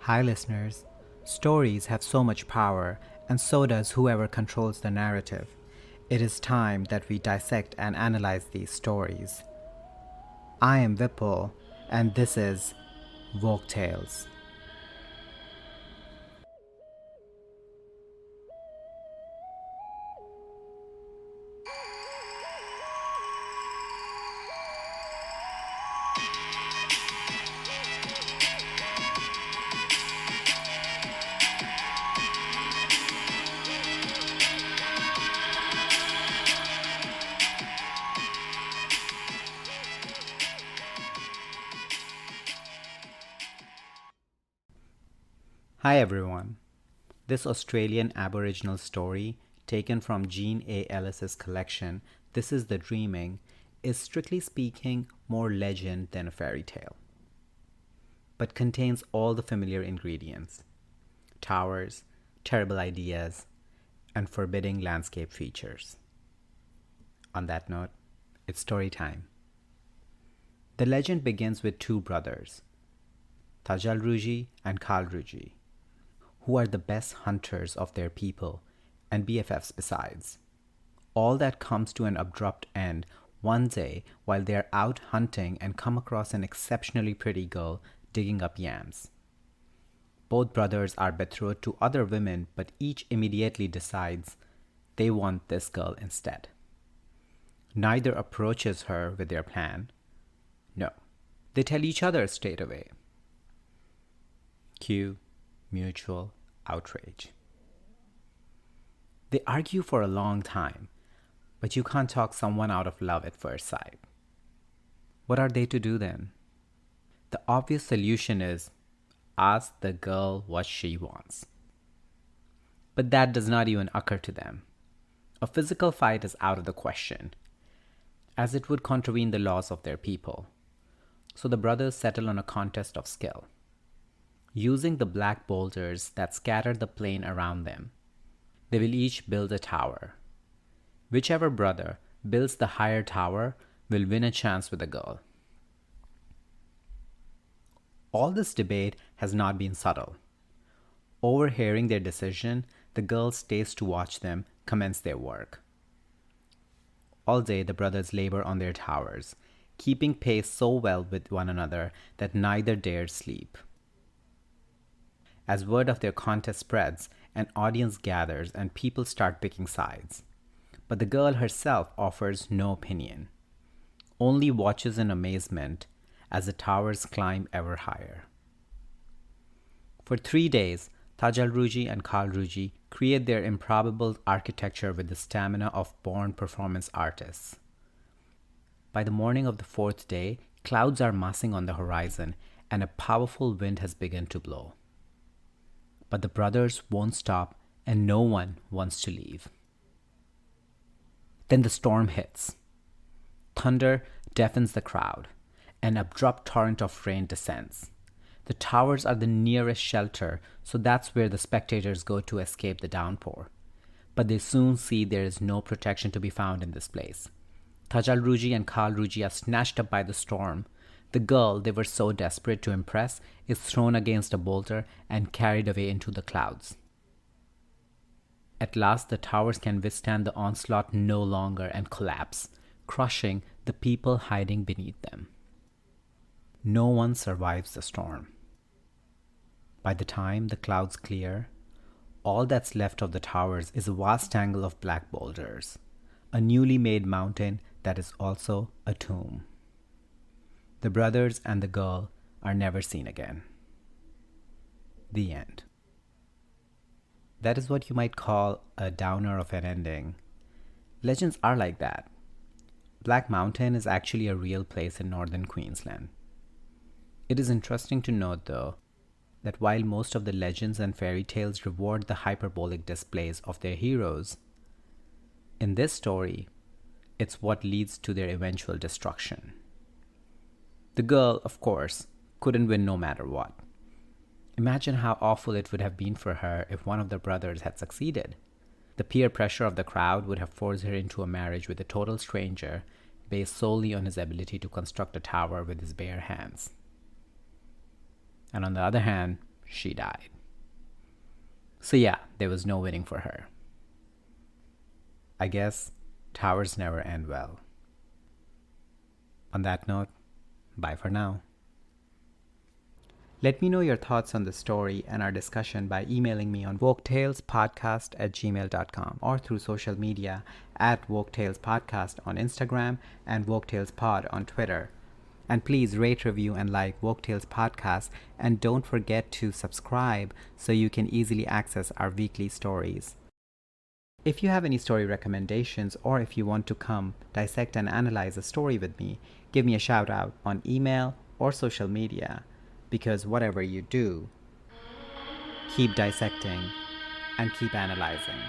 Hi, listeners. Stories have so much power, and so does whoever controls the narrative. It is time that we dissect and analyze these stories. I am Vipul, and this is Folk Tales. Hi, everyone. This Australian Aboriginal story, taken from Jean A. Ellis's collection, This is the Dreaming, is strictly speaking more legend than a fairy tale, but contains all the familiar ingredients: towers, terrible ideas, and forbidding landscape features. On that note, it's story time. The legend begins with two brothers, Tajalruji and Kalruji, who are the best hunters of their people and BFFs besides. All that comes to an abrupt end one day while they are out hunting and come across an exceptionally pretty girl digging up yams. Both brothers are betrothed to other women, but each immediately decides they want this girl instead. Neither approaches her with their plan. No, they tell each other straight away. Cue mutual outrage. They argue for a long time, but you can't talk someone out of love at first sight. What are they to do then? The obvious solution is ask the girl what she wants. But that does not even occur to them. A physical fight is out of the question, as it would contravene the laws of their people. So the brothers settle on a contest of skill. Using the black boulders that scatter the plain around them, they will each build a tower. Whichever brother builds the higher tower will win a chance with the girl. All this debate has not been subtle. Overhearing their decision, the girl stays to watch them commence their work. All day the brothers labor on their towers, keeping pace so well with one another that neither dares sleep. As word of their contest spreads, an audience gathers and people start picking sides. But the girl herself offers no opinion, only watches in amazement as the towers climb ever higher. For 3 days, Tajalruji and Kalruji create their improbable architecture with the stamina of born performance artists. By the morning of the 4th day, clouds are massing on the horizon and a powerful wind has begun to blow. But the brothers won't stop and no one wants to leave. Then the storm hits. Thunder deafens the crowd. An abrupt torrent of rain descends. The towers are the nearest shelter, so that's where the spectators go to escape the downpour. But they soon see there is no protection to be found in this place. Tajalruji and Kalruji are snatched up by the storm. The girl they were so desperate to impress is thrown against a boulder and carried away into the clouds. At last, the towers can withstand the onslaught no longer and collapse, crushing the people hiding beneath them. No one survives the storm. By the time the clouds clear, all that's left of the towers is a vast tangle of black boulders, a newly made mountain that is also a tomb. The brothers and the girl are never seen again. The end. That is what you might call a downer of an ending. Legends are like that. Black Mountain is actually a real place in northern Queensland. It is interesting to note, though, that while most of the legends and fairy tales reward the hyperbolic displays of their heroes, in this story, it's what leads to their eventual destruction. The girl, of course, couldn't win no matter what. Imagine how awful it would have been for her if one of the brothers had succeeded. The peer pressure of the crowd would have forced her into a marriage with a total stranger based solely on his ability to construct a tower with his bare hands. And on the other hand, she died. So yeah, there was no winning for her. I guess towers never end well. On that note, bye for now. Let me know your thoughts on the story and our discussion by emailing me on woketalespodcast@gmail.com or through social media at woketalespodcast on Instagram and woketalespod on Twitter. And please rate, review, and like Woke Tales Podcast, and don't forget to subscribe so you can easily access our weekly stories. If you have any story recommendations, or if you want to come dissect and analyze a story with me, give me a shout out on email or social media, because whatever you do, keep dissecting and keep analyzing.